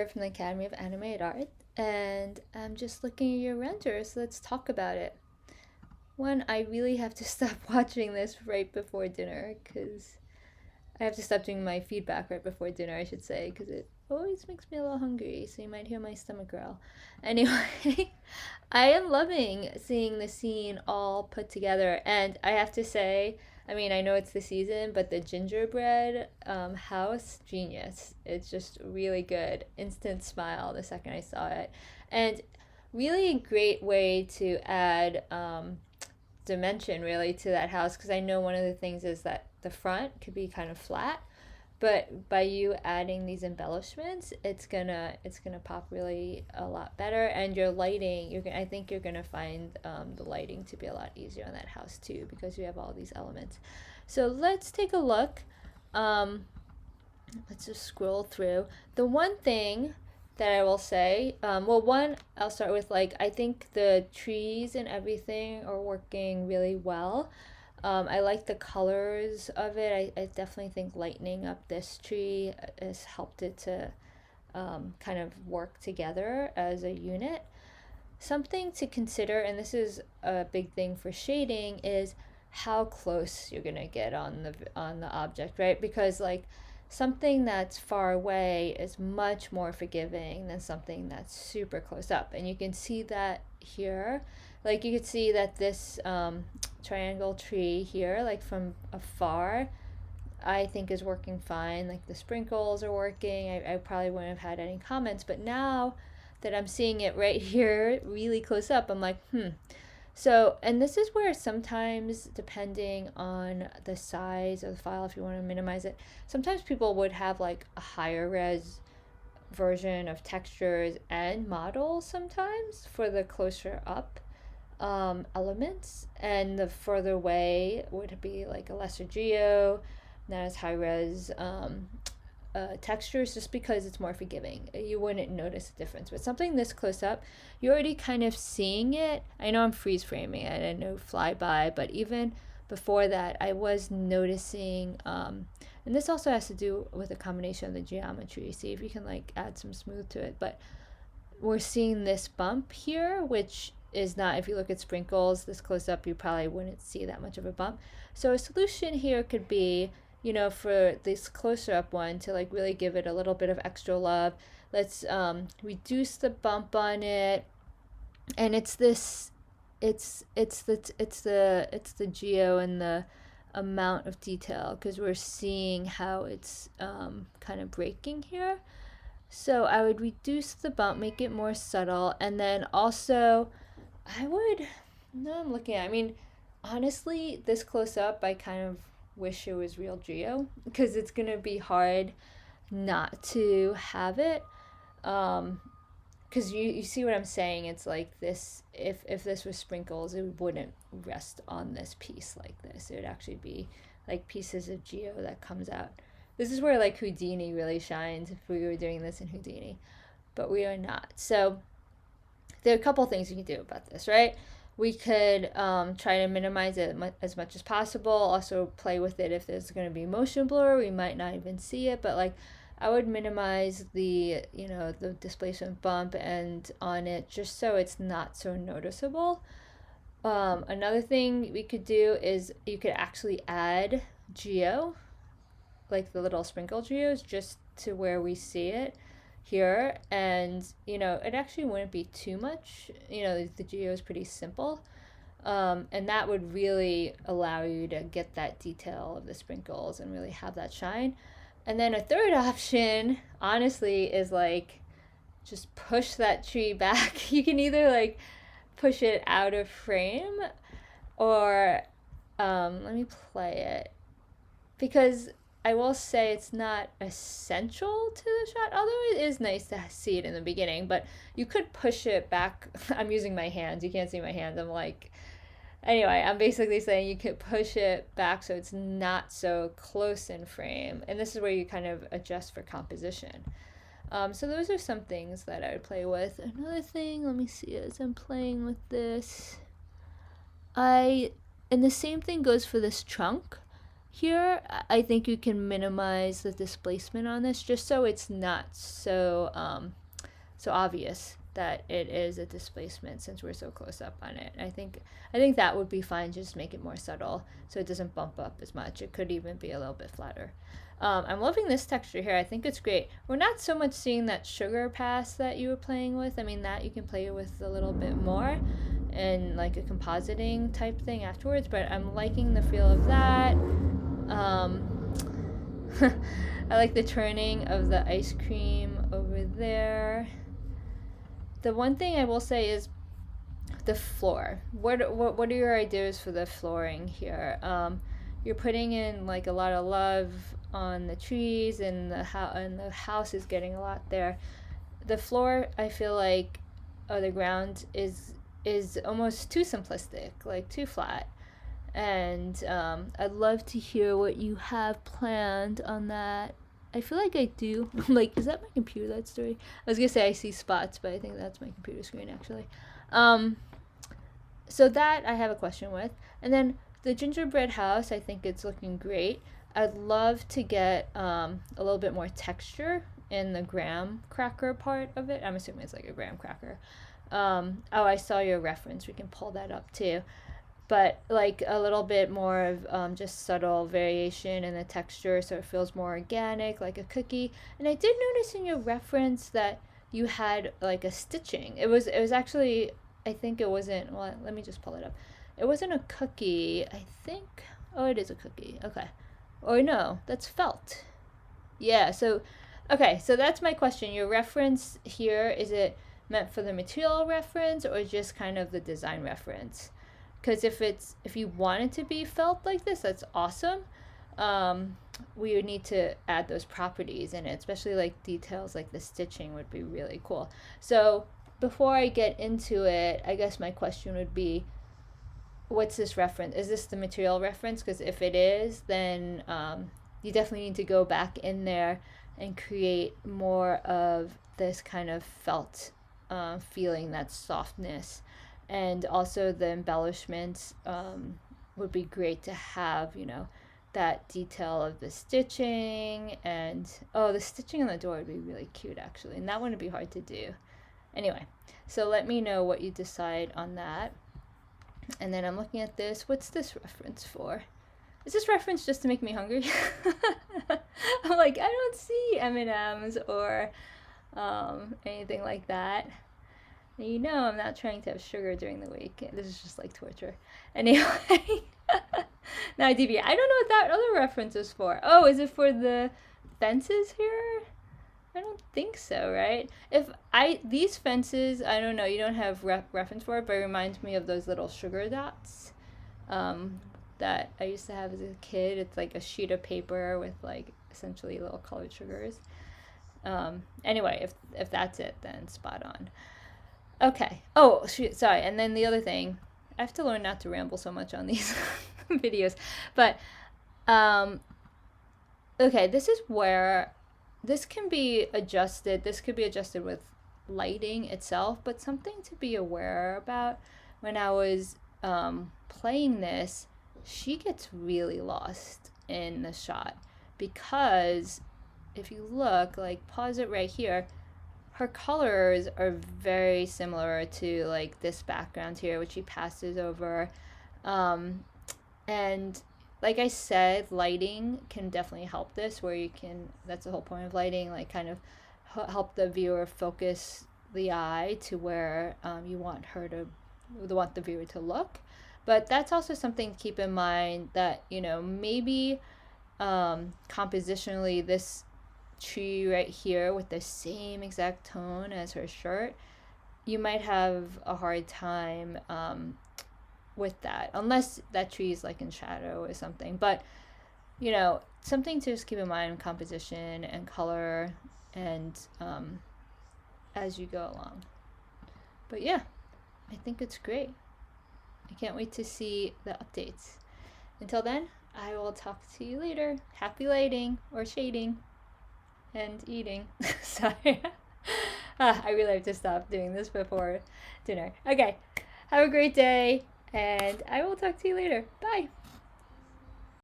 here from the Academy of Animated Art, and I'm just looking at your render, so let's talk about it. One, I really have to stop watching this right before dinner, because I have to stop doing my feedback right before dinner, I should say, because it always makes me a little hungry, so you might hear my stomach growl. Anyway, I am loving seeing the scene all put together, and I have to say, I mean, I know it's the season, but the gingerbread house, genius. It's just really good. Instant smile the second I saw it. And really a great way to add dimension, really, to that house, because I know one of the things is that the front could be kind of flat, but by you adding these embellishments, it's gonna pop really a lot better. And your lighting, I think you're gonna find the lighting to be a lot easier on that house too, because you have all these elements. So let's take a look. um, let's just scroll through. The one thing that I will say, well, one, I'll start with, like, I think the trees and everything are working really well. I like the colors of it. I definitely think lightening up this tree has helped it to kind of work together as a unit. Something to consider, and this is a big thing for shading, is how close you're gonna get on the object, right? Because, like, something that's far away is much more forgiving than something that's super close up, and you can see that here. Like, you could see that this triangle tree here, like from afar, I think is working fine. Like, the sprinkles are working. I probably wouldn't have had any comments, but now that I'm seeing it right here really close up, I'm like, So, and this is where sometimes, depending on the size of the file, if you want to minimize it, sometimes people would have like a higher res version of textures and models sometimes for the closer up elements, and the further away would be like a lesser geo, not as high res textures, just because it's more forgiving. You wouldn't notice a difference. But something this close up, you're already kind of seeing it. I know I'm freeze framing it, I know flyby, but even before that, I was noticing, and this also has to do with a combination of the geometry. See if you can like add some smooth to it. But we're seeing this bump here, which is not, if you look at sprinkles this close up, you probably wouldn't see that much of a bump. So a solution here could be, for this closer up one, to like really give it a little bit of extra love. Let's reduce the bump on it, and it's the geo and the amount of detail, because we're seeing how it's kind of breaking here. So I would reduce the bump, make it more subtle, and then also I would, no, I'm looking at, I mean, honestly, this close up, I kind of wish it was real geo, because it's gonna be hard not to have it. Because you see what I'm saying? It's like this, if this was sprinkles, it wouldn't rest on this piece like this. It would actually be like pieces of geo that comes out. This is where like Houdini really shines, if we were doing this in Houdini, but we are not. So there are a couple things you can do about this, right? We could try to minimize it as much as possible. Also play with it if there's going to be motion blur. We might not even see it, but like, I would minimize the displacement bump and on it, just so it's not so noticeable. Another thing we could do is you could actually add geo, like the little sprinkle geos, just to where we see it here, and it actually wouldn't be too much. The geo is pretty simple, and that would really allow you to get that detail of the sprinkles and really have that shine. And then a third option, honestly, is like, just push that tree back. You can either like push it out of frame, or let me play it, because I will say it's not essential to the shot, although it is nice to see it in the beginning. But you could push it back. I'm using my hands. You can't see my hands. I'm like, anyway, I'm basically saying you could push it back so it's not so close in frame. And this is where you kind of adjust for composition. So those are some things that I would play with. Another thing, let me see, as I'm playing with this, and the same thing goes for this trunk. Here, I think you can minimize the displacement on this just so it's not so obvious that it is a displacement since we're so close up on it. I think that would be fine. Just make it more subtle so it doesn't bump up as much. It could even be a little bit flatter. I'm loving this texture here. I think it's great. We're not so much seeing that sugar pass that you were playing with. I mean, that you can play with a little bit more and like a compositing type thing afterwards, but I'm liking the feel of that. I like the turning of the ice cream over there. The one thing I will say is the floor. What are your ideas for the flooring here? You're putting in like a lot of love on the trees, and the house is getting a lot there. The floor, I feel like, or the ground is almost too simplistic, like too flat. And I'd love to hear what you have planned on that. I feel like I do. Like, is that my computer that's story? I was gonna say I see spots, but I think that's my computer screen actually. So that I have a question with. And then the gingerbread house, I think it's looking great. I'd love to get a little bit more texture in the graham cracker part of it. I'm assuming it's like a graham cracker. Oh, I saw your reference. We can pull that up too. But like a little bit more of just subtle variation in the texture so it feels more organic, like a cookie. And I did notice in your reference that you had like a stitching. It was actually, I think it wasn't, well, let me just pull it up. It wasn't a cookie, I think. Oh, it is a cookie. Okay. Or no, that's felt. Yeah, so okay, so that's my question. Your reference here, is it meant for the material reference or just kind of the design reference? Because if you want it to be felt like this, that's awesome. We would need to add those properties in it, especially like details like the stitching would be really cool. So before I get into it, I guess my question would be, what's this reference? Is this the material reference? Because if it is, then you definitely need to go back in there and create more of this kind of felt feeling, that softness. And also the embellishments would be great to have, that detail of the stitching. And the stitching on the door would be really cute actually, and that wouldn't be hard to do. Anyway, so let me know what you decide on that. And then I'm looking at this. What's this reference for? Is this reference just to make me hungry? I'm like, I don't see M&Ms or anything like that. And I'm not trying to have sugar during the week. This is just like torture. Anyway, now I deviate. I don't know what that other reference is for. Oh, is it for the fences here? I don't think so, right? These fences, I don't know, you don't have reference for it, but it reminds me of those little sugar dots that I used to have as a kid. It's like a sheet of paper with like essentially little colored sugars. Anyway, if that's it, then spot on. Okay. Oh, shoot, sorry. And then the other thing, I have to learn not to ramble so much on these videos. But, okay, this is where this can be adjusted. This could be adjusted with lighting itself, but something to be aware about when I was playing this, she gets really lost in the shot because if you look, like pause it right here, her colors are very similar to like this background here, which she passes over. And like I said, lighting can definitely help this, where that's the whole point of lighting, like kind of help the viewer focus the eye to where you want the viewer to look. But that's also something to keep in mind, that, maybe compositionally this tree right here with the same exact tone as her shirt, you might have a hard time with that, unless that tree is like in shadow or something. But something to just keep in mind, composition and color, and as you go along. But yeah, I think it's great. I can't wait to see the updates. Until then, I will talk to you later. Happy lighting or shading and eating. Sorry. I really have to stop doing this before dinner. Okay. Have a great day, and I will talk to you later. Bye.